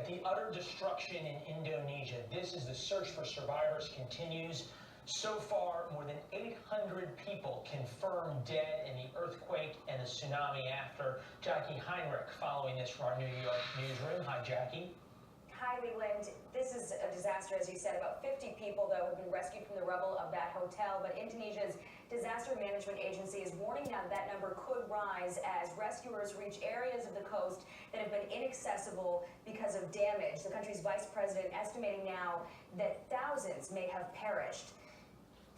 the utter destruction in Indonesia. This is the search for survivors continues. So far, more than 800 people confirmed dead in the earthquake and the tsunami after. Jackie Heinrich following this from our New York newsroom. Hi, Jackie. Hi, Leland. This is a disaster, as you said. About 50 people, though, have been rescued from the rubble of that hotel. But Indonesia's disaster management agency is warning now that number could rise as rescuers reach areas of the coast that have been inaccessible because of damage. The country's vice president estimating now that thousands may have perished.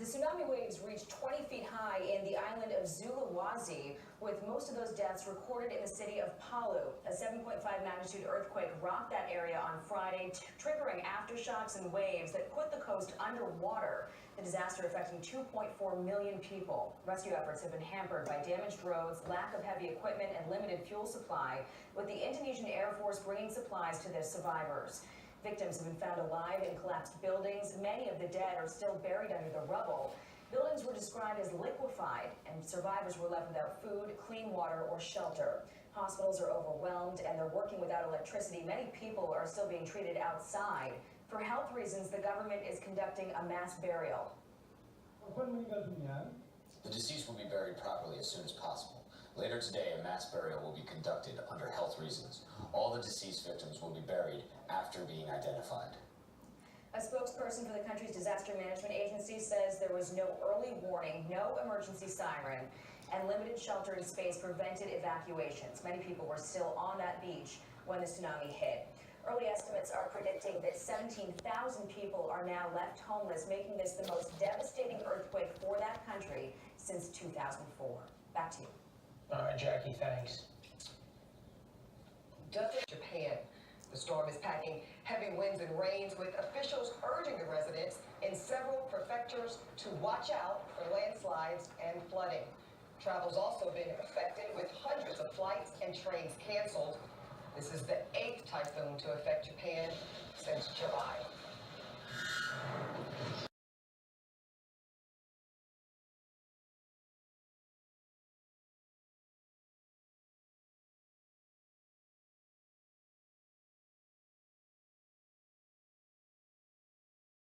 The tsunami waves reached 20 feet high in the island of Sulawesi, with most of those deaths recorded in the city of Palu. A 7.5 magnitude earthquake rocked that area on Friday, triggering aftershocks and waves that put the coast underwater. The disaster affecting 2.4 million people. Rescue efforts have been hampered by damaged roads, lack of heavy equipment, and limited fuel supply, with the Indonesian Air Force bringing supplies to the survivors. Victims have been found alive in collapsed buildings. Many of the dead are still buried under the rubble. Buildings were described as liquefied, and survivors were left without food, clean water, or shelter. Hospitals are overwhelmed, and they're working without electricity. Many people are still being treated outside. For health reasons, the government is conducting a mass burial. The deceased will be buried properly as soon as possible. Later today, a mass burial will be conducted under health reasons. All the deceased victims will be buried after being identified. A spokesperson for the country's disaster management agency says there was no early warning, no emergency siren, and limited shelter and space prevented evacuations. Many people were still on that beach when the tsunami hit. Early estimates are predicting that 17,000 people are now left homeless, making this the most devastating earthquake for that country since 2004. Back to you. All right, Jackie, thanks. Japan. The storm is packing heavy winds and rains, with officials urging the residents in several prefectures to watch out for landslides and flooding. Travel's also been affected, with hundreds of flights and trains canceled. This is the 8th typhoon to affect Japan